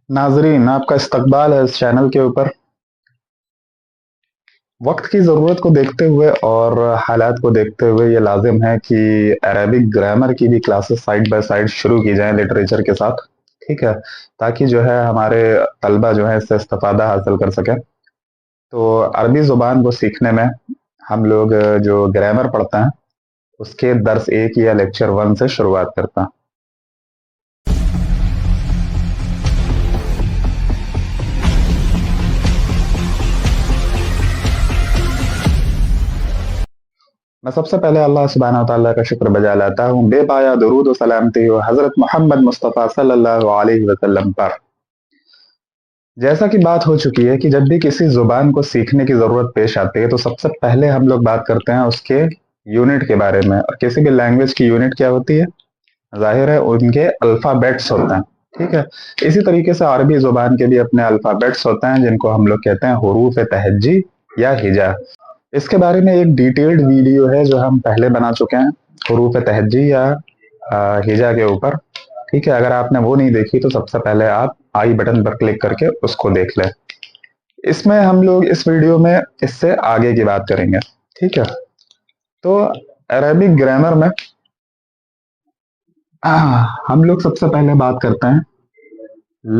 नाजरीन, आपका इस्तकबाल है इस चैनल के ऊपर। वक्त की ज़रूरत को देखते हुए और हालात को देखते हुए ये लाजिम है कि अरेबिक ग्रामर की भी क्लासेस साइड बाय साइड शुरू की जाएं लिटरेचर के साथ। ठीक है, ताकि जो है हमारे तलबा जो है इससे इस्तेफादा हासिल कर सकें। तो अरबी ज़ुबान को सीखने में हम लोग जो ग्रामर पढ़ते हैं उसके दर्स एक या लेक्चर वन से शुरुआत करते हैं। मैं सबसे पहले अल्लाह सुब्हानहू व तआला का शुक्र बजा लाता हूँ, बेपाया दुरूद व सलामती हो हज़रत मोहम्मद मुस्तफ़ा सल्लल्लाहु अलैहि वसल्लम पर। जैसा कि बात हो चुकी है कि जब भी किसी ज़ुबान को सीखने की ज़रूरत पेश आती है तो सबसे पहले हम लोग बात करते हैं उसके यूनिट के बारे में। और किसी भी लैंग्वेज की यूनिट क्या होती है? ज़ाहिर है उनके अल्फ़ाबेट्स होते हैं। ठीक है, इसी तरीके से अरबी ज़ुबान के भी अपने अल्फ़ाबेट्स होते हैं जिनको हम लोग कहते हैं हुरूफ़ तहज्जी या हिजा। इसके बारे में एक डिटेल्ड वीडियो है जो हम पहले बना चुके हैं, हुरूफ़ तहज्जी या हिजा के ऊपर। ठीक है, अगर आपने वो नहीं देखी तो सबसे पहले आप आई बटन पर क्लिक करके उसको देख लें। इसमें हम लोग इस वीडियो में इससे आगे की बात करेंगे। ठीक है, तो अरेबिक ग्रामर में हम लोग सबसे पहले बात करते हैं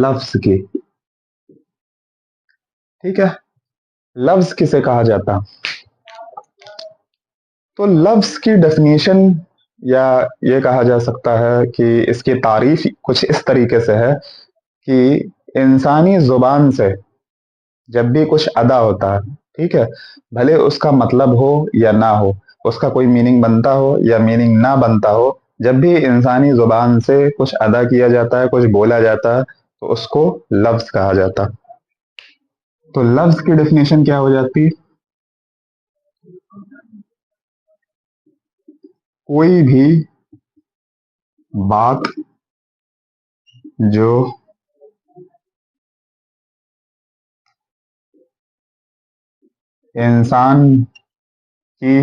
लफ्ज की। ठीक है, लफ्ज किसे कहा जाता है? तो लफ्ज की डेफिनेशन या ये कहा जा सकता है कि इसकी तारीफ कुछ इस तरीके से है कि इंसानी जुबान से जब भी कुछ अदा होता है, ठीक है, भले उसका मतलब हो या ना हो, उसका कोई मीनिंग बनता हो या मीनिंग ना बनता हो, जब भी इंसानी जुबान से कुछ अदा किया जाता है, कुछ बोला जाता है, तो उसको लफ्ज कहा जाता है। तो लफ्ज की डेफिनेशन क्या हो जाती? कोई भी बात जो इंसान की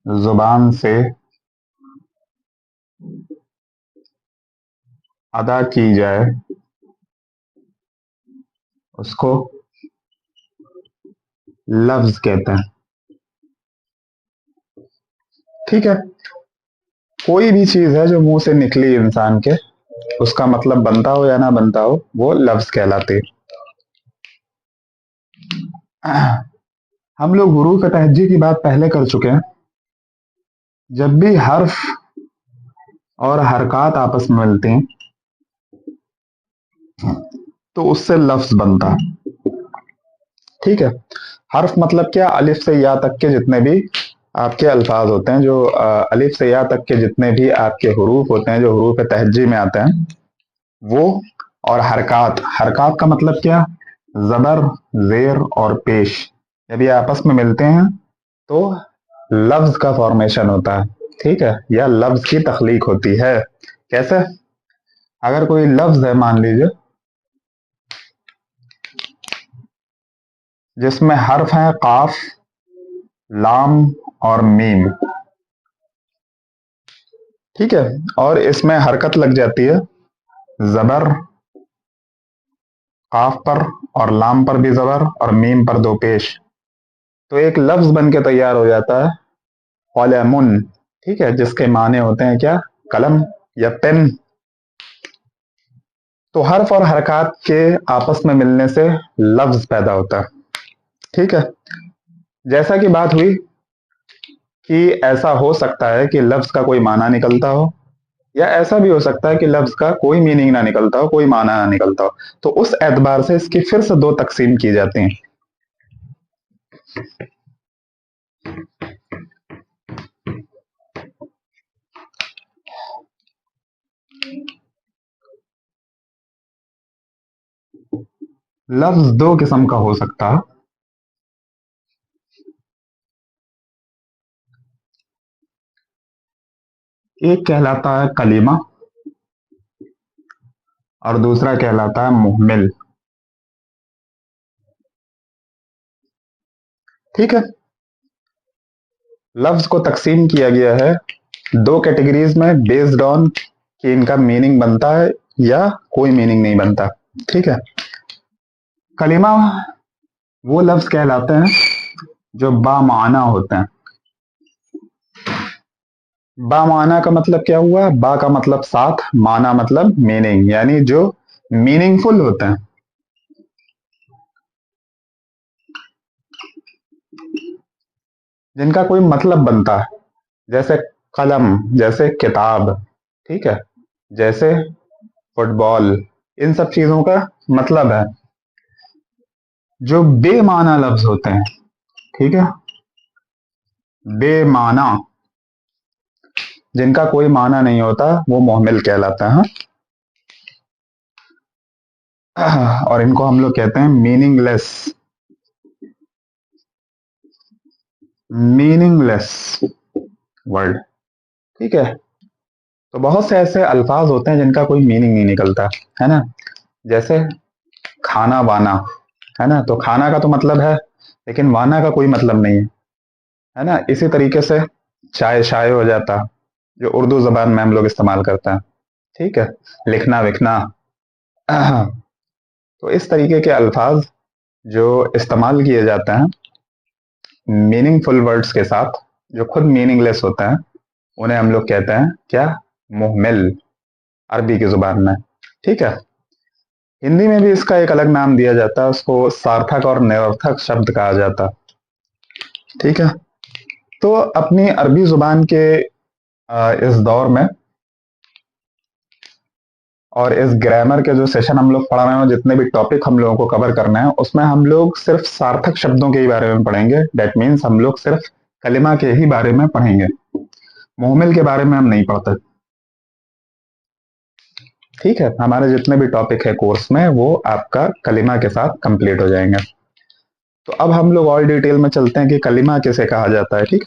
जुबान से अदा की जाए उसको लफ्ज कहते हैं। ठीक है, कोई भी चीज है जो मुंह से निकली इंसान के, उसका मतलब बनता हो या ना बनता हो, वो लफ्ज कहलाते। हम लोग हुरूफ तहज्जी की बात पहले कर चुके हैं। जब भी हर्फ और हरकत आपस में मिलते हैं तो उससे लफ्ज बनता है। ठीक है, हर्फ मतलब क्या? अलिफ से या तक के जितने भी आपके अल्फाज होते हैं, जो अलिफ से या तक के जितने भी आपके हुरूफ होते हैं जो हुरूफ तहज्जी में आते हैं वो। और हरकत, हरकत का मतलब क्या? जबर, जेर और पेश जब ये आपस में मिलते हैं तो लफ्ज का फॉर्मेशन होता है। ठीक है, या लफ्ज की तख्लीक होती है। कैसे? अगर कोई लफ्ज है मान लीजिए जिसमें हर्फ है काफ, लाम और मीम। ठीक है, और इसमें हरकत लग जाती है, जबर काफ पर और लाम पर भी जबर और मीम पर दो पेश, तो एक लफ्ज बन के तैयार हो जाता है, कलमुन। ठीक है, जिसके माने होते हैं क्या? कलम या पेन। तो हर्फ और हरकत के आपस में मिलने से लफ्ज पैदा होता है। ठीक है, जैसा कि बात हुई कि ऐसा हो सकता है कि लफ्ज का कोई माना निकलता हो, या ऐसा भी हो सकता है कि लफ्ज का कोई मीनिंग ना निकलता हो, कोई माना ना निकलता हो। तो उस एतबार से इसकी फिर से दो तकसीम की जाती हैं। लफ्ज दो किस्म का हो सकता है। एक कहलाता है कलीमा और दूसरा कहलाता है मुहमिल। ठीक है, लफ्ज को तकसीम किया गया है दो कैटेगरीज में बेस्ड ऑन कि इनका मीनिंग बनता है या कोई मीनिंग नहीं बनता। ठीक है, कलिमा वो लफ्ज कहलाते हैं जो बामाना होते हैं। बामाना का मतलब क्या हुआ? बा का मतलब साथ, माना मतलब मीनिंग, यानी जो मीनिंगफुल होते हैं, जिनका कोई मतलब बनता है। जैसे कलम, जैसे किताब, ठीक है, जैसे फुटबॉल, इन सब चीजों का मतलब है। जो बेमाना लफ्ज होते हैं, ठीक है, बेमाना, जिनका कोई माना नहीं होता, वो मोहमिल कहलाता है। और इनको हम लोग कहते हैं मीनिंगलेस, मीनिंगलेस वर्ड। ठीक है, तो बहुत से ऐसे अल्फाज होते हैं जिनका कोई मीनिंग नहीं निकलता, है ना। जैसे खाना वाना, है ना, तो खाना का तो मतलब है, लेकिन वाना का कोई मतलब नहीं है ना। इसी तरीके से चाय शाय हो जाता, जो उर्दू जबान में हम लोग इस्तेमाल करते हैं। ठीक है, लिखना विखना। तो इस तरीके के अल्फाज जो इस्तेमाल किए जाते हैं मीनिंगफुल वर्ड्स के साथ, जो खुद मीनिंगलेस होते हैं, उन्हें हम लोग कहते हैं क्या? मुहमिल, अरबी की जुबान में। ठीक है, हिंदी में भी इसका एक अलग नाम दिया जाता है, उसको सार्थक और निरर्थक शब्द कहा जाता है। ठीक है, तो अपनी अरबी जुबान के इस दौर में और इस ग्रामर के जो सेशन हम लोग पढ़ रहे हैं, जितने भी टॉपिक हम लोगों को कवर करना है, उसमें हम लोग सिर्फ सार्थक शब्दों के ही बारे में पढ़ेंगे। डेट मीन्स हम लोग सिर्फ कलिमा के ही बारे में पढ़ेंगे, मुहमिल के बारे में हम नहीं पढ़ते। ठीक है, हमारे जितने भी टॉपिक है कोर्स में, वो आपका कलिमा के साथ कंप्लीट हो जाएंगे। तो अब हम लोग और डिटेल में चलते हैं कि कलिमा किसे कहा जाता है। ठीक,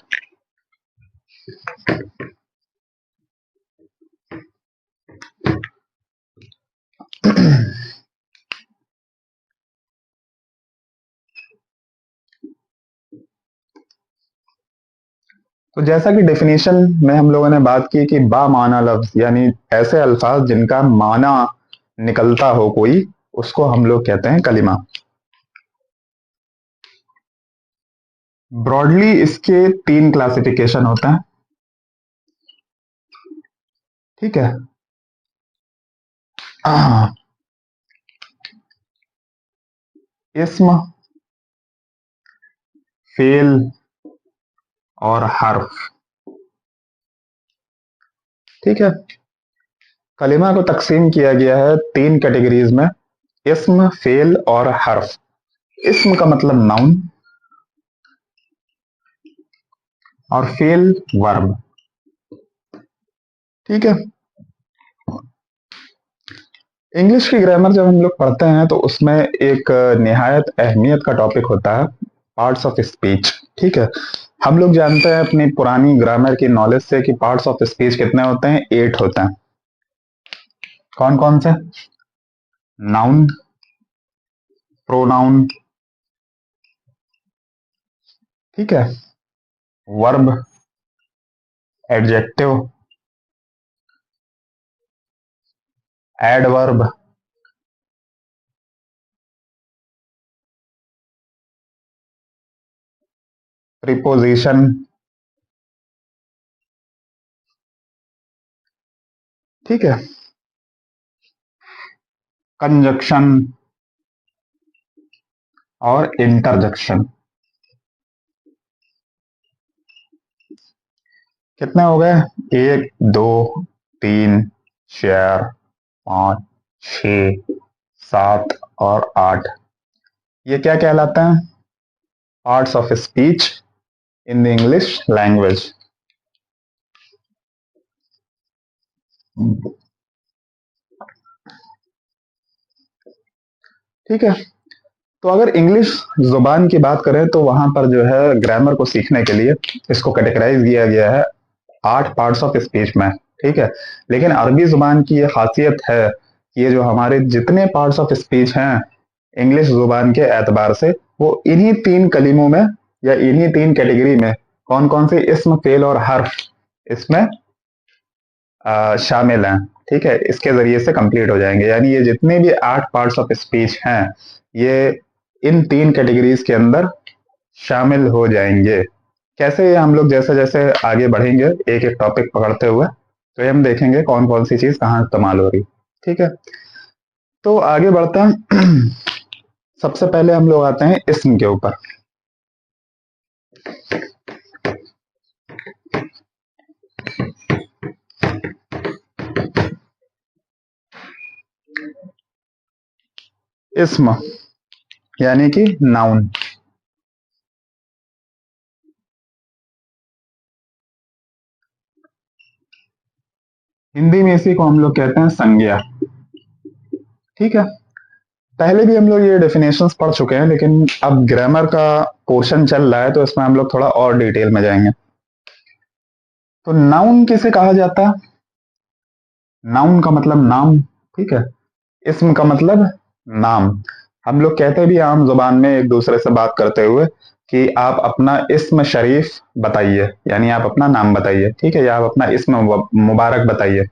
तो जैसा कि डेफिनेशन में हम लोगों ने बात की कि बा माना लफ्ज, यानी ऐसे अल्फाज जिनका माना निकलता हो कोई, उसको हम लोग कहते हैं कलिमा। ब्रॉडली इसके तीन क्लासिफिकेशन होते हैं। ठीक है, इस्म, फेल और हर्फ। ठीक है, कलिमा को तकसीम किया गया है तीन कैटेगरीज में, इस्म, फेल और हर्फ। इस्म का मतलब नाउन, और फेल वर्ब। ठीक है, इंग्लिश की ग्रामर जब हम लोग पढ़ते हैं तो उसमें एक निहायत अहमियत का टॉपिक होता है, पार्ट्स ऑफ स्पीच। ठीक है, हम लोग जानते हैं अपनी पुरानी ग्रामर की नॉलेज से कि पार्ट्स ऑफ स्पीच कितने होते हैं? 8 होते हैं। कौन कौन से? नाउन, प्रोनाउन, ठीक है, वर्ब, एडजेक्टिव, एडवर्ब, प्रीपोजिशन। ठीक है, कंजक्शन और इंटरजेक्शन। कितने हो गए? 1, 2, 3, 4, 5, 6, 7 और 8। ये क्या कहलाते हैं? Parts of speech in the English language. ठीक है, तो अगर इंग्लिश जुबान की बात करें तो वहां पर जो है ग्रामर को सीखने के लिए इसको कैटेगराइज किया गया है 8 पार्ट्स ऑफ स्पीच में। ठीक है, लेकिन अरबी जुबान की ये खासियत है कि ये जो हमारे जितने पार्ट्स ऑफ स्पीच हैं इंग्लिश जुबान के एतबार से, वो इन्हीं तीन कलीमों में या इन्हीं तीन कैटेगरी में, कौन कौन से? इस्म, फेल और हर्फ, इसमें शामिल हैं। ठीक है, इसके जरिए से कंप्लीट हो जाएंगे, यानी ये जितने भी 8 पार्ट्स ऑफ स्पीच हैं ये इन 3 कैटेगरीज के अंदर शामिल हो जाएंगे। कैसे? ये हम लोग जैसे जैसे आगे बढ़ेंगे एक एक टॉपिक पकड़ते हुए, तो ये हम देखेंगे कौन कौन सी चीज कहाँ इस्तेमाल हो रही। ठीक है, तो आगे बढ़ते हैं। सबसे पहले हम लोग आते हैं इस्म के ऊपर। इस्म यानी कि नाउन। हिंदी में इसी को हम लोग कहते हैं संज्ञा। ठीक है, पहले भी हम लोग ये डेफिनेशंस पढ़ चुके हैं, लेकिन अब ग्रामर का पोर्शन चल रहा है तो इसमें हम लोग थोड़ा और डिटेल में जाएंगे। तो नाउन किसे कहा जाता है? नाउन का मतलब नाम। ठीक है, इस्म का मतलब नाम। हम लोग कहते भी आम जुबान में एक दूसरे से बात करते हुए कि आप अपना इस्म शरीफ बताइए, यानी आप अपना नाम बताइए। ठीक है, या आप अपना इस्म मुबारक बताइए।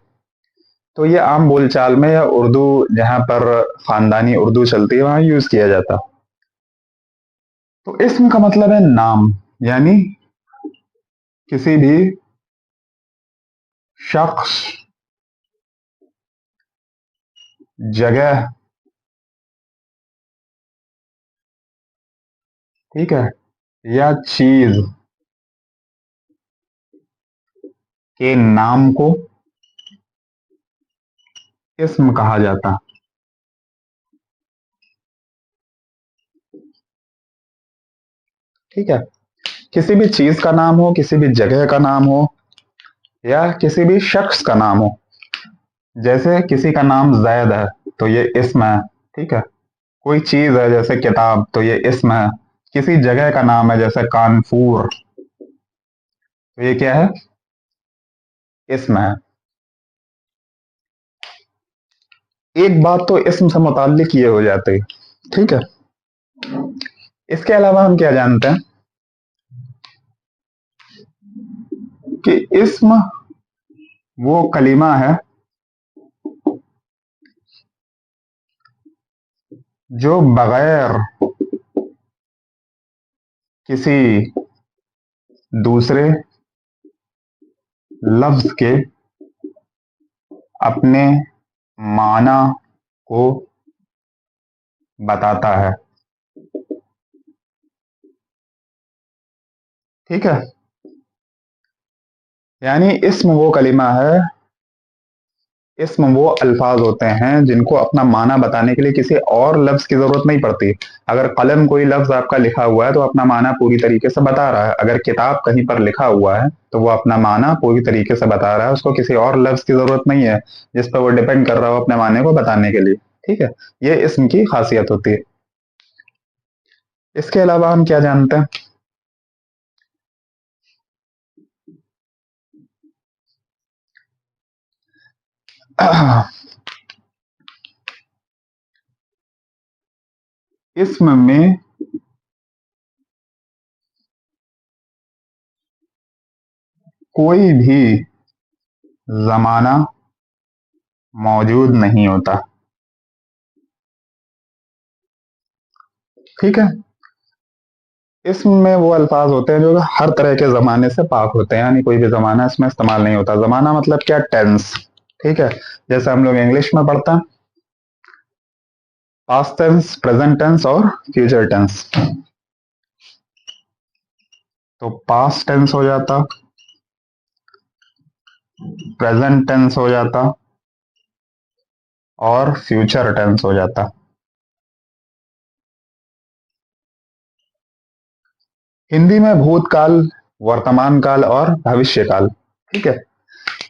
तो ये आम बोलचाल में या उर्दू जहां पर खानदानी उर्दू चलती है वहां यूज किया जाता। तो इस्म का मतलब है नाम, यानी किसी भी शख्स, जगह, ठीक है, या चीज के नाम को इस्म कहा जाता। ठीक है, किसी भी चीज का नाम हो, किसी भी जगह का नाम हो, या किसी भी शख्स का नाम हो। जैसे किसी का नाम जैद है तो ये इस्म है। ठीक है, कोई चीज है जैसे किताब तो ये इस्म है। किसी जगह का नाम है जैसे कानपुर, तो ये क्या है? इस्म है। एक बात तो इस्म से मुताल्लिक ये हो जाती है। ठीक है, इसके अलावा हम क्या जानते हैं कि इस्म वो कलीमा है जो बगैर किसी दूसरे लफ्ज के अपने माना को बताता है। ठीक है, यानी इस्म वो कलीमा है, इस्म वो अल्फाज होते हैं जिनको अपना माना बताने के लिए किसी और लफ्ज की जरूरत नहीं पड़ती। अगर कलम कोई लफ्ज आपका लिखा हुआ है तो अपना माना पूरी तरीके से बता रहा है। अगर किताब कहीं पर लिखा हुआ है तो वो अपना माना पूरी तरीके से बता रहा है, उसको किसी और लफ्ज की जरूरत नहीं है जिस पर वो डिपेंड कर रहा हो अपने माने को बताने के लिए। ठीक है, ये इस्म की खासियत होती है। इसके अलावा हम क्या जानते हैं? इस्म में कोई भी जमाना मौजूद नहीं होता। ठीक है, इसम में वो अल्फाज होते हैं जो हर तरह के जमाने से पाक होते हैं, यानी कोई भी जमाना इसमें इस्तेमाल नहीं होता। जमाना मतलब क्या? टेंस। ठीक है, जैसे हम लोग इंग्लिश में पढ़ते हैं पास्ट टेंस, प्रेजेंट टेंस और फ्यूचर टेंस। तो पास्ट टेंस हो जाता, प्रेजेंट टेंस हो जाता और फ्यूचर टेंस हो जाता। हिंदी में भूतकाल, वर्तमान काल और भविष्य काल। ठीक है,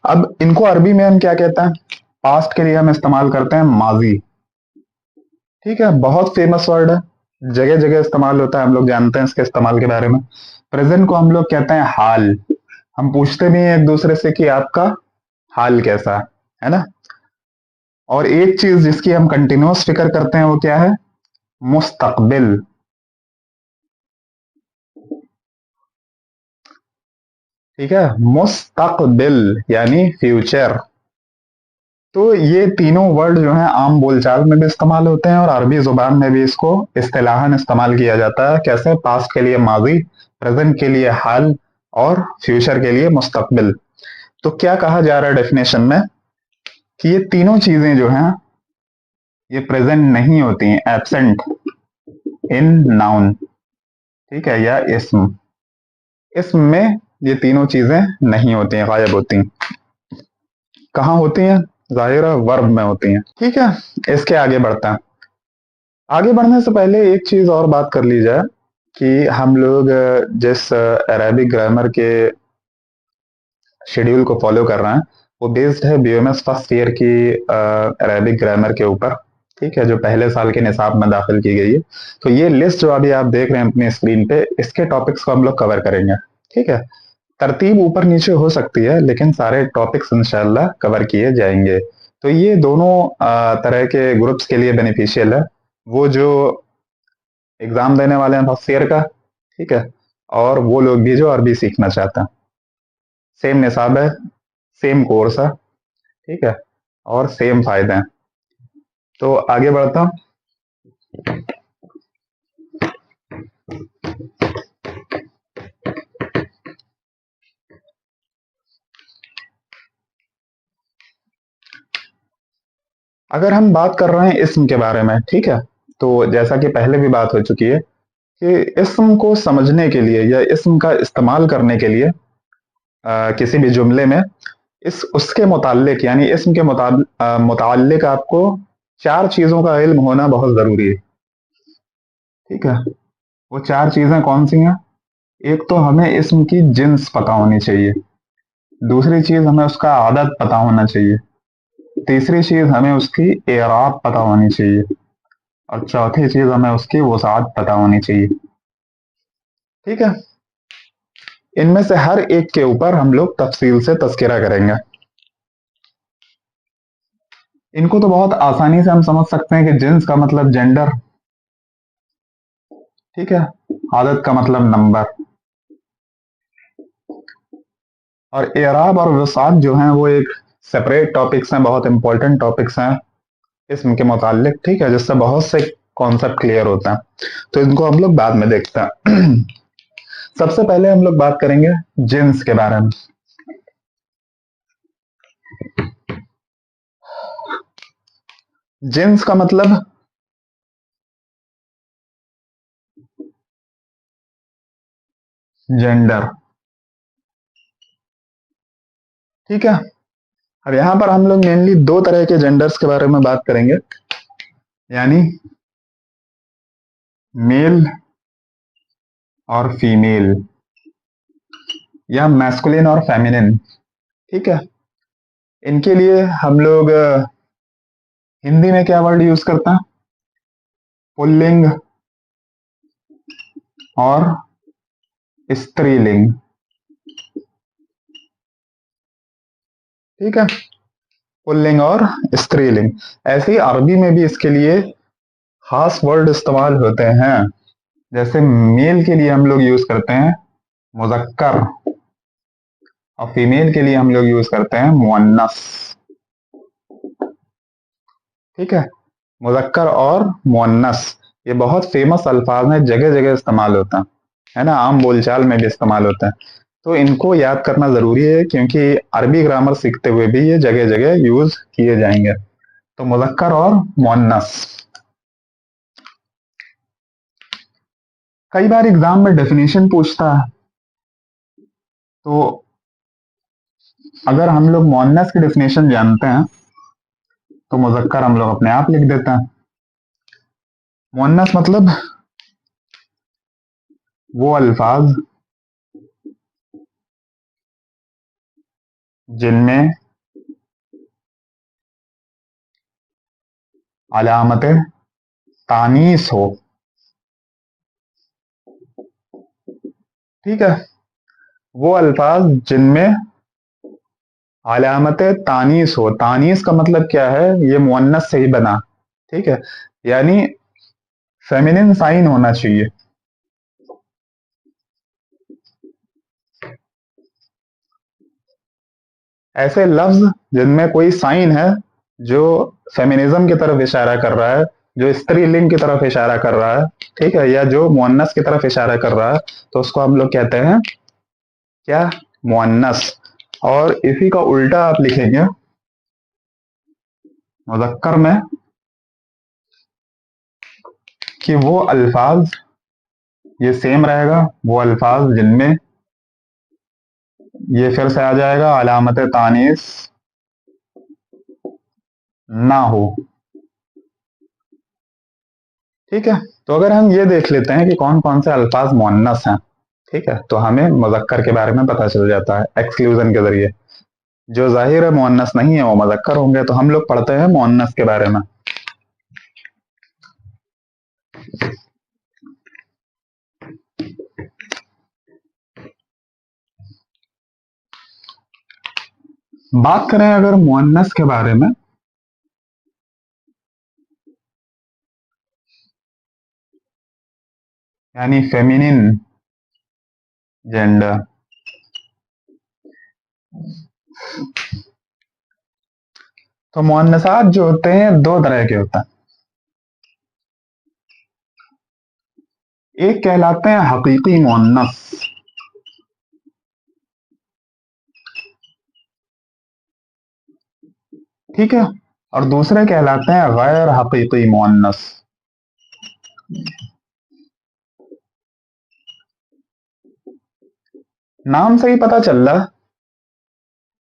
अब इनको अरबी में हम क्या कहते हैं? पास्ट के लिए हम इस्तेमाल करते हैं माजी। ठीक है, बहुत फेमस वर्ड है, जगह जगह इस्तेमाल होता है, हम लोग जानते हैं इसके इस्तेमाल के बारे में। प्रेजेंट को हम लोग कहते हैं हाल। हम पूछते भी हैं एक दूसरे से कि आपका हाल कैसा है ना। और एक चीज जिसकी हम कंटिन्यूअस फिक्र करते हैं वो क्या है? मुस्तकबिल। ठीक है, मुस्तकबिल यानी फ्यूचर। तो ये तीनों वर्ड जो हैं आम बोलचाल में भी इस्तेमाल होते हैं और अरबी जुबान में भी इसको इस्तिलाहन इस्तेमाल किया जाता है। कैसे? पास्ट के लिए माजी, प्रेजेंट के लिए हाल और फ्यूचर के लिए मुस्तकबिल। तो क्या कहा जा रहा है डेफिनेशन में कि ये तीनों चीजें जो हैं ये प्रेजेंट नहीं होती हैं, एब्सेंट इन नाउन, ठीक है, या इसम। इसम में ये तीनों चीजें नहीं होती हैं, गायब होती हैं। कहाँ होती हैं? जाहिर है वर्ब में होती हैं। ठीक है, इसके आगे बढ़ता है। आगे बढ़ने से पहले एक चीज और बात कर ली जाए कि हम लोग जिस अरेबिक ग्रामर के शेड्यूल को फॉलो कर रहे हैं वो बेस्ड है बीएमएस फर्स्ट ईयर की अरेबिक ग्रामर के ऊपर, ठीक है, जो पहले साल के निसाब में दाखिल की गई है। तो ये लिस्ट जो अभी आप देख रहे हैं अपनी स्क्रीन पे, इसके टॉपिक्स को हम लोग कवर करेंगे। ठीक है, तरतीब ऊपर नीचे हो सकती है लेकिन सारे टॉपिक्स इंशाल्लाह कवर किए जाएंगे। तो ये दोनों तरह के ग्रुप्स के लिए बेनिफिशियल है, वो जो एग्जाम देने वाले हैं फर्स्ट ईयर का, ठीक है, और वो लोग भी जो अरबी सीखना चाहते हैं। सेम निसाब है, सेम कोर्स है, ठीक है, और सेम फायदे हैं। तो आगे बढ़ता हूं। अगर हम बात कर रहे हैं इसम के बारे में, ठीक है, तो जैसा कि पहले भी बात हो चुकी है कि इसम को समझने के लिए या इसम का इस्तेमाल करने के लिए किसी भी जुमले में इस उसके मुताल्लिक यानी इसम के मुताल्लिक आपको चार चीजों का इल्म होना बहुत जरूरी है। ठीक है, वो चार चीजें कौन सी हैं? एक तो हमें इसम की जिन्स पता होनी चाहिए, दूसरी चीज हमें उसका आदत पता होना चाहिए, तीसरी चीज हमें उसकी एराब पता होनी चाहिए, और चौथी चीज हमें उसकी वसाअत पता होनी चाहिए। ठीक है, इनमें से हर एक के ऊपर हम लोग तफसील से तस्करा करेंगे। इनको तो बहुत आसानी से हम समझ सकते हैं कि जिन्स का मतलब जेंडर, ठीक है, आदत का मतलब नंबर, और एराब और वसाअत जो हैं वो एक सेपरेट टॉपिक्स हैं, बहुत इंपॉर्टेंट टॉपिक्स हैं इसम के मुतालिक, ठीक है, जिससे बहुत से कॉन्सेप्ट क्लियर होता है। तो इनको हम लोग बाद में देखते हैं। सबसे पहले हम लोग बात करेंगे जिन्स के बारे में। जिन्स का मतलब जेंडर, ठीक है। अब यहां पर हम लोग मेनली दो तरह के जेंडर्स के बारे में बात करेंगे, यानी मेल और फीमेल, या मैस्कुलिन और फेमिनिन, ठीक है। इनके लिए हम लोग हिंदी में क्या वर्ड यूज करते हैं? पुल्लिंग और स्त्रीलिंग, ठीक है, पुल्लिंग और स्त्रीलिंग। ऐसे ही अरबी में भी इसके लिए खास वर्ड इस्तेमाल होते हैं। जैसे मेल के लिए हम लोग यूज करते हैं मुजक्कर, और फीमेल के लिए हम लोग यूज करते हैं मुअन्नस, ठीक है। मुजक्कर और मुअन्नस ये बहुत फेमस अल्फाज हैं, जगह जगह इस्तेमाल होता है ना, आम बोलचाल में भी इस्तेमाल होता है। तो इनको याद करना जरूरी है क्योंकि अरबी ग्रामर सीखते हुए भी ये जगह जगह यूज किए जाएंगे। तो मुजक्कर और मुअन्नस। कई बार एग्जाम में डेफिनेशन पूछता है, तो अगर हम लोग मुअन्नस की डेफिनेशन जानते हैं तो मुजक्कर हम लोग अपने आप लिख देते हैं। मुअन्नस मतलब वो अल्फाज जिनमें अलामत तानीस हो, ठीक है, वो अल्फाज जिनमें अलामत तानीस हो। तानीस का मतलब क्या है? ये मुअन्नस से ही बना, ठीक है, यानी फेमिनिन साइन होना चाहिए। ऐसे लफ्ज जिनमें कोई साइन है जो फेमिनिज्म की तरफ इशारा कर रहा है, जो स्त्रीलिंग की तरफ इशारा कर रहा है, ठीक है, या जो मुअन्नस की तरफ इशारा कर रहा है, तो उसको हम लोग कहते हैं क्या? मुअन्नस। और इसी का उल्टा आप लिखेंगे मुज़क्कर में, कि वो अल्फाज, ये सेम रहेगा, वो अल्फाज जिनमें ये फिर से आ जाएगा अलामत तानीस ना हो। ठीक है, तो अगर हम ये देख लेते हैं कि कौन कौन से अल्फाज मुअन्नस हैं, ठीक है, तो हमें मुज़क्कर के बारे में पता चल जाता है एक्सक्लूजन के जरिए। जो जाहिर है मुअन्नस नहीं है वो मुज़क्कर होंगे, तो हम लोग पढ़ते हैं मुअन्नस के बारे में। बात करें अगर मुअन्नस के बारे में, यानी फेमिनिन जेंडर, तो मुअन्नसात जो होते हैं दो तरह के होते हैं। एक कहलाते हैं हकीकी मुअन्नस, ठीक है, और दूसरे कहलाते हैं गैर हकीकी मुअन्नस। नाम से ही पता चल रहा,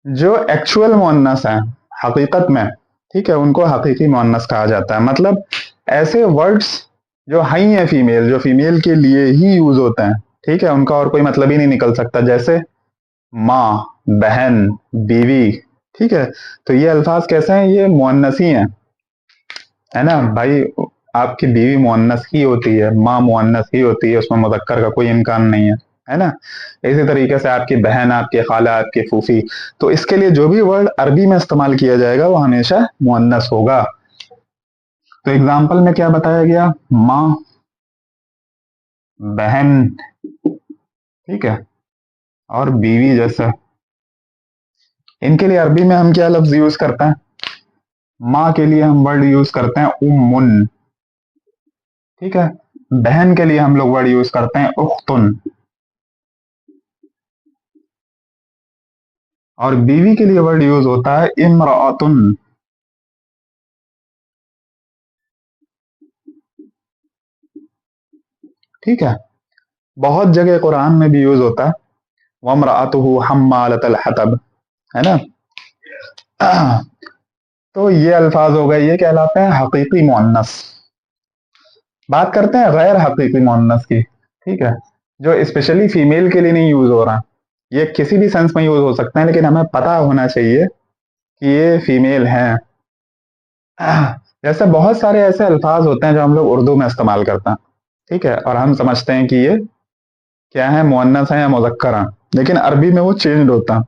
जो एक्चुअल मुअन्नस है हकीकत में, ठीक है, उनको हकीकी मुअन्नस कहा जाता है। मतलब ऐसे वर्ड्स जो हाई है फीमेल, जो फीमेल के लिए ही यूज होते हैं, ठीक है, उनका और कोई मतलब ही नहीं निकल सकता, जैसे माँ, बहन, बीवी, ठीक है, तो ये अल्फाज कैसे हैं? ये मुअन्नस ही हैं, है ना भाई। आपकी बीवी मुअन्नस ही होती है, माँ मुअन्नस ही होती है, उसमें मुज़क्कर का कोई इम्कान नहीं है ना। इसी तरीके से आपकी बहन, आपकी खाला, आपकी फूफी, तो इसके लिए जो भी वर्ड अरबी में इस्तेमाल किया जाएगा वो हमेशा मुअन्नस होगा। तो एग्जाम्पल में क्या बताया गया? माँ, बहन, ठीक है, और बीवी जैसा। इनके लिए अरबी में हम क्या लफ्ज यूज करते हैं? माँ के लिए हम वर्ड यूज करते हैं उम्मुन, ठीक है, बहन के लिए हम लोग वर्ड यूज करते हैं उख्तुन, और बीवी के लिए वर्ड यूज होता है इमरातुन। ठीक है, बहुत जगह कुरान में भी यूज होता है वमरातुहु हम्मालतल हतब, है ना। तो ये अल्फाज हो गए, ये कहलाते हैं हकीकी मुअन्नस। बात करते हैं गैर हकीकी मुअन्नस की, ठीक है, जो स्पेशली फीमेल के लिए नहीं यूज हो रहा। ये किसी भी सेंस में यूज हो सकते हैं, लेकिन हमें पता होना चाहिए कि ये फीमेल हैं। जैसे बहुत सारे ऐसे अल्फाज होते हैं जो हम लोग उर्दू में इस्तेमाल करते हैं, ठीक है, और हम समझते हैं कि ये क्या है, मुअन्नस है या मुज़क्कर है, लेकिन अरबी में वो चेंज होता है।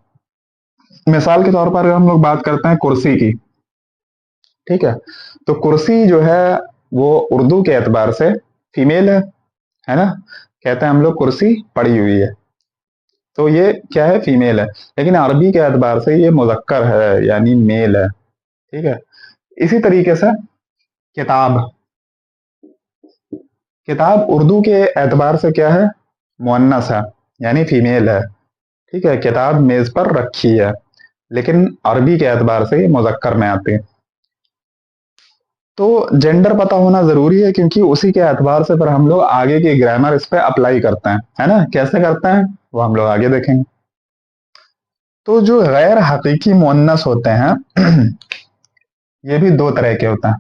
मिसाल के तौर पर अगर हम लोग बात करते हैं कुर्सी की, ठीक है, तो कुर्सी जो है वो उर्दू के एतबार से फीमेल है ना। कहते हैं हम लोग कुर्सी पड़ी हुई है, तो ये क्या है, फीमेल है, लेकिन अरबी के एतबार से ये मुज़क्कर है, यानी मेल है, ठीक है। इसी तरीके से किताब, किताब उर्दू के एतबार से क्या है, मुअन्नस है, यानी फीमेल है, ठीक है, किताब मेज पर रखी है, लेकिन अरबी के एतबार से ये मुज़क्कर में आती है। तो जेंडर पता होना जरूरी है, क्योंकि उसी के एतबार से फिर हम लोग आगे की ग्रामर इस पे अप्लाई करते हैं, है ना। कैसे करते हैं वो हम लोग आगे देखेंगे। तो जो गैर हकीकी मुअन्नस होते हैं ये भी दो तरह के होते हैं।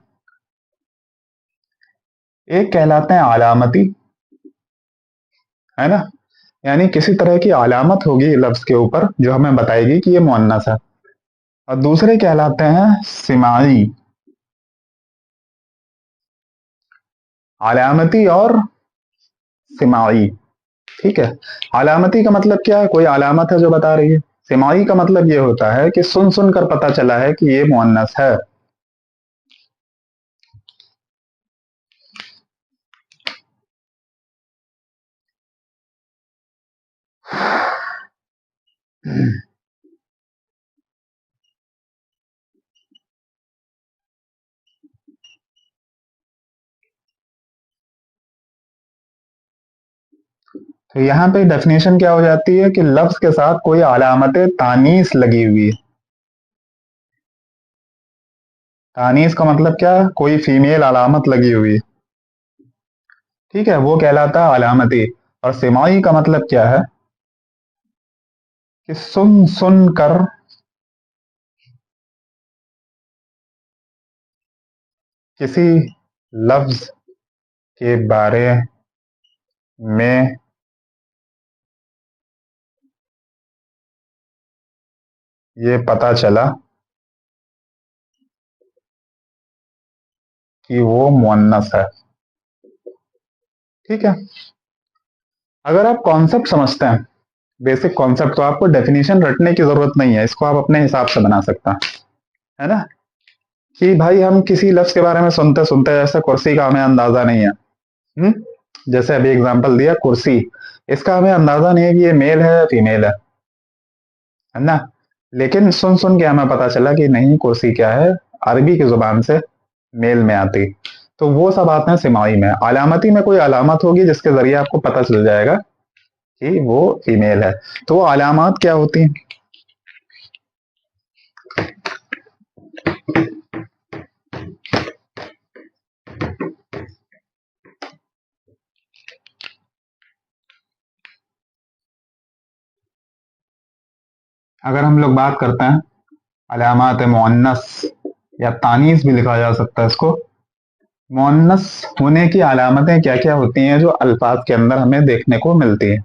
एक कहलाते हैं अलामती, है ना, यानी किसी तरह की अलामत होगी लफ्ज के ऊपर जो हमें बताएगी कि ये मुअन्नस है। और दूसरे कहलाते हैं सिमाई, अलामती और सिमाई, ठीक है। अलामती का मतलब क्या है, कोई अलामत है जो बता रही है। सिमाई का मतलब ये होता है कि सुन सुनकर पता चला है कि ये मुअन्नस है। तो यहाँ पे डेफिनेशन क्या हो जाती है कि लफ्ज के साथ कोई अलामत तानीस लगी हुई है। तानीस का मतलब क्या, कोई फीमेल अलामत लगी हुई है, ठीक है, वो कहलाता है अलामती। और सिमाई का मतलब क्या है कि सुन सुन कर किसी लफ्ज के बारे में ये पता चला कि वो मुअन्नस है, ठीक है। अगर आप कॉन्सेप्ट समझते हैं, बेसिक कॉन्सेप्ट, तो आपको डेफिनेशन रटने की जरूरत नहीं है, इसको आप अपने हिसाब से बना सकते हैं, है ना। कि भाई हम किसी लफ्ज के बारे में सुनते सुनते, जैसे कुर्सी का हमें अंदाजा नहीं है, हम्म? जैसे अभी एग्जांपल दिया कुर्सी, इसका हमें अंदाजा नहीं है कि ये मेल है या फीमेल है ना। लेकिन सुन सुन के हमें पता चला कि नहीं, कुर्सी क्या है, अरबी की जुबान से मेल में आती। तो वो सब आते हैं सिमाई में। अलामती में कोई अलामत होगी जिसके जरिए आपको पता चल जाएगा कि वो फीमेल है। तो वो अलामत क्या होती हैं? अगर हम लोग बात करते हैं अलामात मुअन्नस, या तानीस भी लिखा जा सकता है इसको, मुअन्नस होने की अलामतें क्या क्या होती हैं जो अल्फाज के अंदर हमें देखने को मिलती है,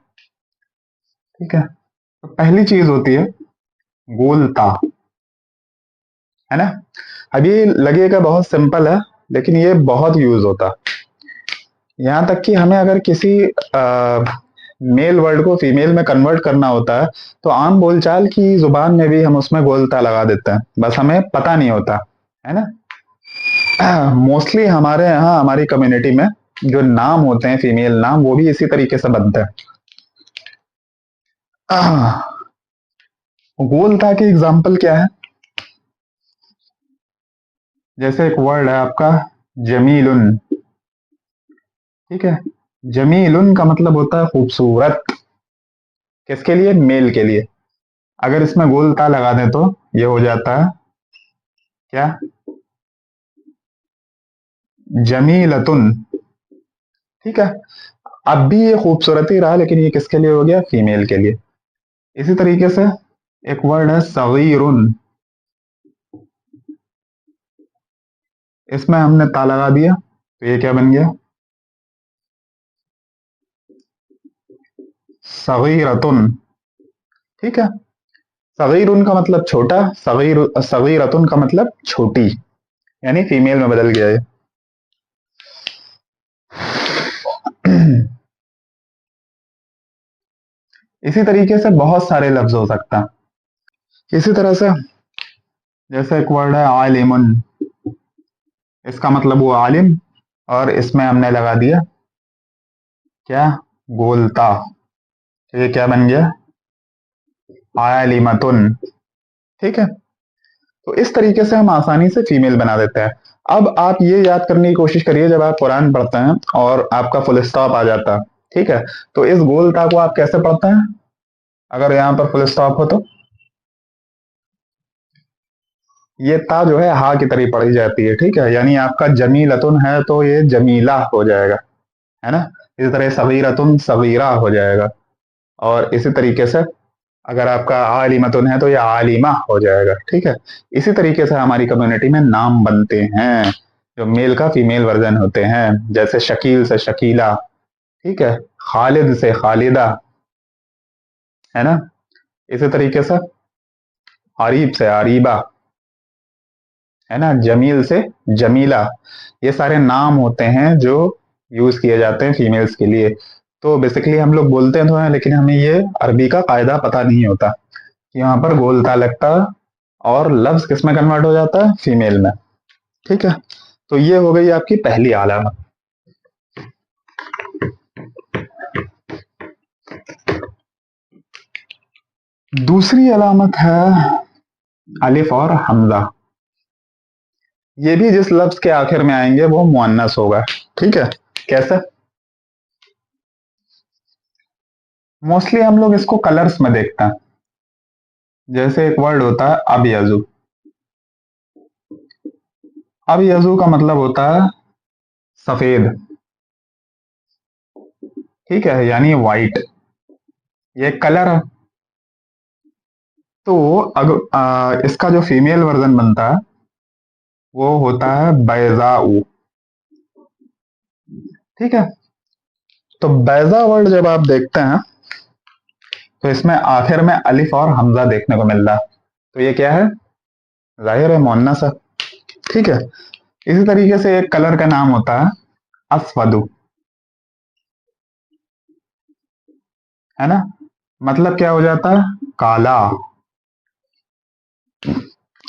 ठीक है। तो पहली चीज होती है गोलता, है ना। अब ये लगेगा बहुत सिंपल है, लेकिन ये बहुत यूज होता। यहाँ तक कि हमें अगर किसी मेल वर्ड को फीमेल में कन्वर्ट करना होता है, तो आम बोलचाल की जुबान में भी हम उसमें गोलता लगा देते हैं, बस हमें पता नहीं होता, है ना। मोस्टली हमारे यहाँ, हमारी कम्युनिटी में जो नाम होते हैं फीमेल नाम, वो भी इसी तरीके से बनते हैं। गोलता के एग्जाम्पल क्या है? जैसे एक वर्ड है आपका जमीलुन, ठीक है। जमीलुन का मतलब होता है खूबसूरत, किसके लिए, मेल के लिए। अगर इसमें गोलता लगा दें तो ये हो जाता है क्या, जमीलतुन, ठीक है। अब भी ये खूबसूरती रहा, लेकिन ये किसके लिए हो गया, फीमेल के लिए। इसी तरीके से एक वर्ड है सगीरुन, इसमें हमने ता लगा दिया, तो ये क्या बन गया, सगीरतुन, ठीक है। सगीरुन का मतलब छोटा, सगीरतुन का मतलब छोटी, यानी फीमेल में बदल गया ये। इसी तरीके से बहुत सारे लफ्ज हो सकता है। इसी तरह से जैसे एक वर्ड है आलिमुन, इसका मतलब वो आलिम, और इसमें हमने लगा दिया क्या, गोलता, तो ये क्या बन गया, आलिमतुन, ठीक है। तो इस तरीके से हम आसानी से फीमेल बना देते हैं। अब आप ये याद करने की कोशिश करिए, जब आप कुरान पढ़ते हैं और आपका फुल स्टॉप आ जाता है, ठीक है, तो इस गोलता को आप कैसे पढ़ते हैं, अगर यहाँ पर फुल स्टॉप हो तो ये ता जो है हा की तरह पढ़ी जाती है, ठीक है। यानी आपका जमीलतुन है तो ये जमीला हो जाएगा, है ना। इसी तरह सगीरतुन सगीरा हो जाएगा, और इसी तरीके से अगर आपका आलिमतुन है तो ये आलिमा हो जाएगा, ठीक है। इसी तरीके से हमारी कम्युनिटी में नाम बनते हैं जो मेल का फीमेल वर्जन होते हैं, जैसे शकील से शकीला, ठीक है, खालिद से खालिदा, है ना। इसी तरीके से आरीब से आरीबा, है ना, जमील से जमीला। ये सारे नाम होते हैं जो यूज किए जाते हैं फीमेल्स के लिए। तो बेसिकली हम लोग बोलते हैं तो हैं, लेकिन हमें ये अरबी का कायदा पता नहीं होता कि यहाँ पर गोलता लगता और लफ्ज किस में कन्वर्ट हो जाता है, फीमेल में, ठीक है। तो ये हो गई आपकी पहली अलामत। दूसरी अलामत है अलिफ और हमजा। ये भी जिस लफ्ज के आखिर में आएंगे वो मुअन्नस होगा, ठीक है। कैसे? मोस्टली हम लोग इसको कलर्स में देखते हैं। जैसे एक वर्ड होता है अबियजु। अबियजु का मतलब होता है सफेद। ठीक है, यानी वाइट, ये कलर है। तो अगर इसका जो फीमेल वर्जन बनता है वो होता है बैजाऊ। ठीक है, तो बैजा वर्ड जब आप देखते हैं तो इसमें आखिर में अलिफ और हमजा देखने को मिल रहा है। तो ये क्या है? जाहिर है मुअन्नस है। ठीक है, इसी तरीके से एक कलर का नाम होता है अस्वदु, है ना? मतलब क्या हो जाता है? काला।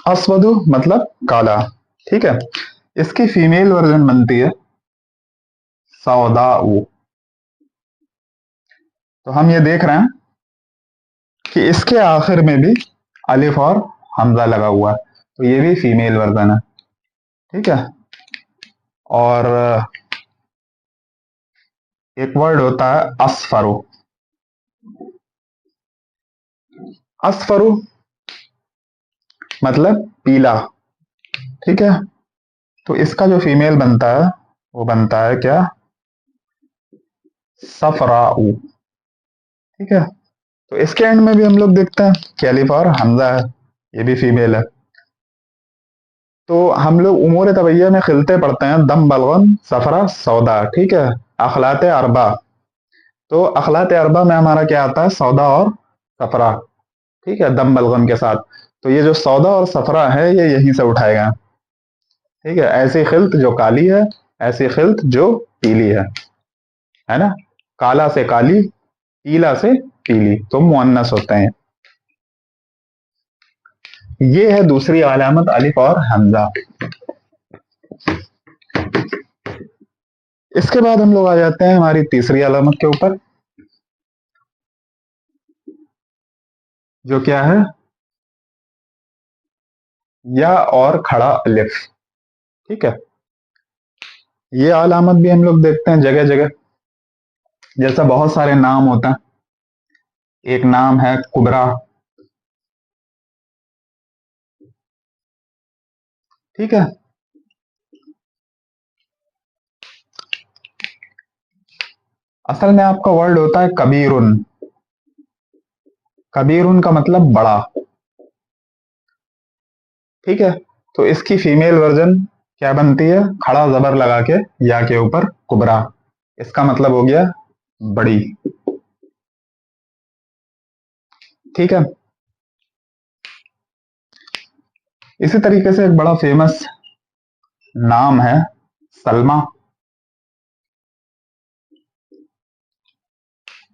अस्वदु मतलब काला। ठीक है, इसकी फीमेल वर्जन बनती है सौदाऊ। तो हम ये देख रहे हैं कि इसके आखिर में भी अलिफ और हमजा लगा हुआ है, तो ये भी फीमेल वर्जन है। ठीक है, और एक वर्ड होता है अस्फरु। अस्फरु मतलब पीला। ठीक है, तो इसका जो फीमेल बनता है वो बनता है क्या? सफराऊ। ठीक है, तो इसके एंड में भी हम लोग देखते हैं कि अलिफ और हमजा है, ये भी फीमेल है। तो हम लोग उमूर तबैया में खिलते पढ़ते हैं दम बलगम सफरा सौदा। ठीक है, अखलात अरबा। तो अखलात अरबा में हमारा क्या आता है? सौदा और सफरा। ठीक है, दम बलगम के साथ। तो ये जो सौदा और सफरा है ये यहीं से उठाएगा। ठीक है, ऐसी खिल्त जो काली है, ऐसी खिल्त जो पीली है ना? काला से काली, पीला से पीली, तो मुअन्नस होते हैं। ये है दूसरी अलामत अलिफ और हमजा। इसके बाद हम लोग आ जाते हैं हमारी तीसरी अलामत के ऊपर, जो क्या है? या और खड़ा अलिफ। ठीक है, ये अलामत भी हम लोग देखते हैं जगह जगह। जैसा बहुत सारे नाम होता है, एक नाम है कुबरा। ठीक है, असल में आपका वर्ड होता है कबीरुन। कबीरुन का मतलब बड़ा। ठीक है, तो इसकी फीमेल वर्जन क्या बनती है? खड़ा जबर लगा के या के ऊपर कुबरा, इसका मतलब हो गया बड़ी। ठीक है, इसी तरीके से एक बड़ा फेमस नाम है सलमा।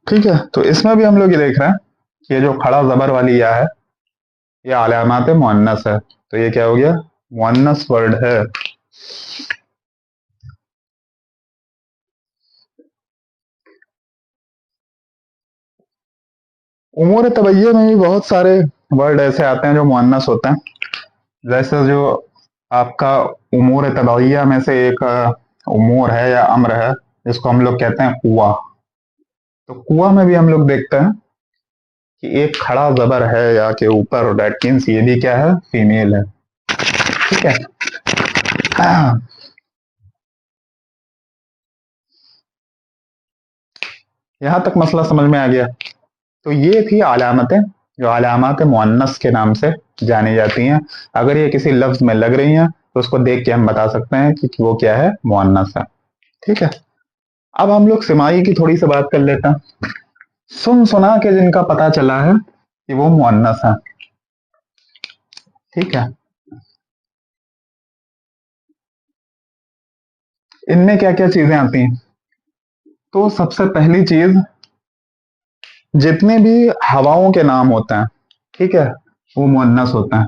ठीक है, तो इसमें भी हम लोग ये देख रहे हैं कि ये जो खड़ा जबर वाली या है ये अलामात मुअन्नस है, तो ये क्या हो गया? मुअन्नस वर्ड है। उमूर तबैये में भी बहुत सारे वर्ड ऐसे आते हैं जो मुअन्नस होते हैं। जैसे जो आपका उमूर तबैया में से एक उमूर है या अम्र है जिसको हम लोग कहते हैं कुआ। तो कुआ में भी हम लोग देखते हैं कि एक खड़ा जबर है या के ऊपर, डेट मीन्स ये भी क्या है? फीमेल है। ठीक है, यहां तक मसला समझ में आ गया। तो ये थी अलामतें जो अलामत मुअन्नस के नाम से जानी जाती हैं। अगर ये किसी लफ्ज में लग रही हैं तो उसको देख के हम बता सकते हैं कि वो क्या है? मुअन्नस है। ठीक है, अब हम लोग सिमाई की थोड़ी सी बात कर लेते हैं। सुन सुना के जिनका पता चला है कि वो मुअन्नस है। ठीक है, इनमें क्या क्या चीजें आती हैं? तो सबसे पहली चीज, जितने भी हवाओं के नाम होते हैं, ठीक है, वो मुअन्नस होते हैं।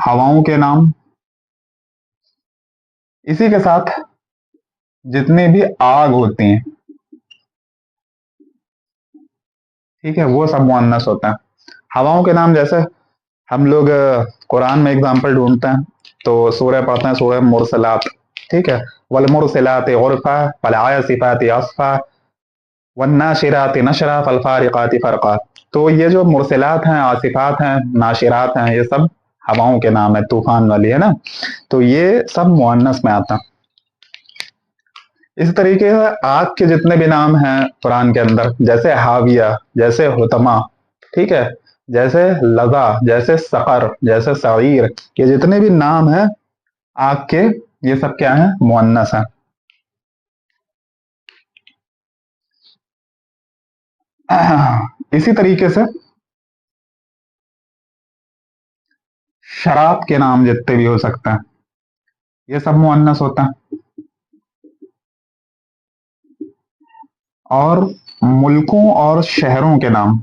हवाओं के नाम, इसी के साथ जितने भी आग होती हैं, ठीक है, वो सब मुअन्नस होता है। हवाओं के नाम जैसे हम लोग कुरान में एग्जाम्पल ढूंढते हैं तो सूरह पढ़ते हैं, सूरह मुरसलात। ठीक है। वल मुरसिलात उर्फा फल आसिफात असफा वन्नाशिरात नशरा फल फारिकात फरका। तो ये जो मुरसिलात हैं, आसिफात हैं, नाशिरात हैं, ये सब हवाओं के नाम है, तूफान वाली है ना। तो ये सब मुअन्नस में आता है। इस तरीके से आग के जितने भी नाम हैं कुरान के अंदर, जैसे हाविया, जैसे हुतमा, ठीक है, जैसे लजा, जैसे सकर, जैसे सईर, ये जितने भी नाम हैं आग के, ये सब क्या है, मुअन्नस है। इसी तरीके से शराब के नाम जितने भी हो सकते हैं, ये सब मुअन्नस होता है। और मुल्कों और शहरों के नाम,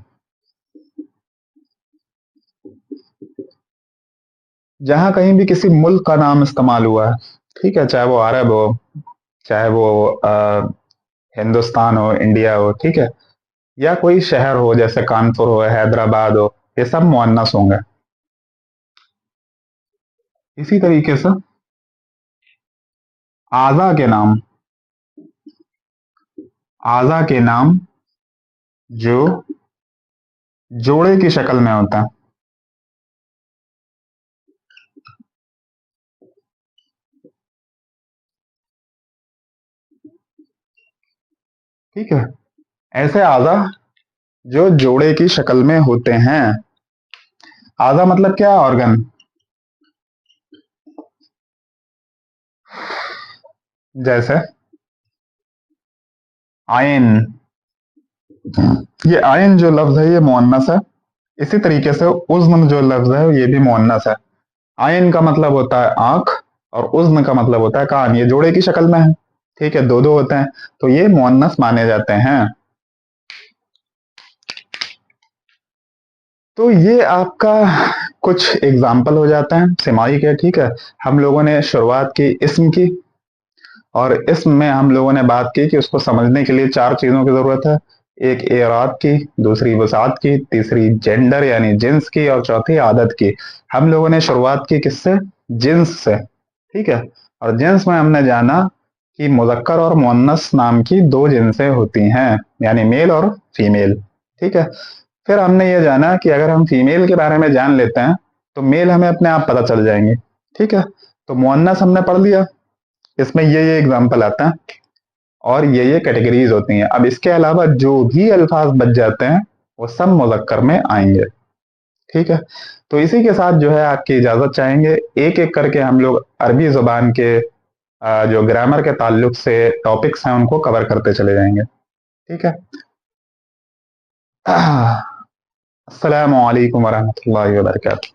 जहां कहीं भी किसी मुल्क का नाम इस्तेमाल हुआ है, ठीक है, चाहे वो अरब हो, चाहे वो हिंदुस्तान हो, इंडिया हो, ठीक है, या कोई शहर हो जैसे कानपुर हो, हैदराबाद हो, ये सब मुअन्नस होंगे। इसी तरीके से आज़ा के नाम, आज़ा के नाम जो जोड़े की शक्ल में होता है, ठीक है, ऐसे आज़ा जो जोड़े की शक्ल में होते हैं। आज़ा मतलब क्या, ऑर्गन। जैसे आयन, ये आयन जो लफ्ज है ये मुअन्नस है। इसी तरीके से उज़्न जो लफ्ज है ये भी मुअन्नस है। आयन का मतलब होता है आंख, और उज़्न का मतलब होता है कान, ये जोड़े की शक्ल में है, ठीक है, दो दो होते हैं, तो ये मुअन्नस माने जाते हैं। तो ये आपका कुछ एग्जाम्पल हो जाता है सिमाई के, ठीक है। हम लोगों ने शुरुआत की इस्म की, और इसम में हम लोगों ने बात की कि उसको समझने के लिए चार चीजों की जरूरत है। एक एराब की, दूसरी वसात की, तीसरी जेंडर यानी जिन्स की, और चौथी आदत की। हम लोगों ने शुरुआत की किससे, जिन्स से, ठीक है। और जिन्स में हमने जाना कि मुजक्कर और मुअन्नस नाम की दो जिन्सें होती हैं, यानी मेल और फीमेल, ठीक है। फिर हमने ये जाना कि अगर हम फीमेल के बारे में जान लेते हैं तो मेल हमें अपने आप पता चल जाएंगे, ठीक है। तो मुअन्नस हमने पढ़ लिया, इसमें ये एग्जाम्पल आता है, और ये कैटेगरीज होती हैं। अब इसके अलावा जो भी अल्फाज बच जाते हैं वो सब मुजक्कर में आएंगे, ठीक है। तो इसी के साथ जो है आपकी इजाजत चाहेंगे, एक एक करके हम लोग अरबी जुबान के जो ग्रामर के ताल्लुक से टॉपिक्स हैं उनको कवर करते चले जाएंगे, ठीक है। अस्सलामु अलैकुम वरहमतुल्लाहि वबरकातुहू।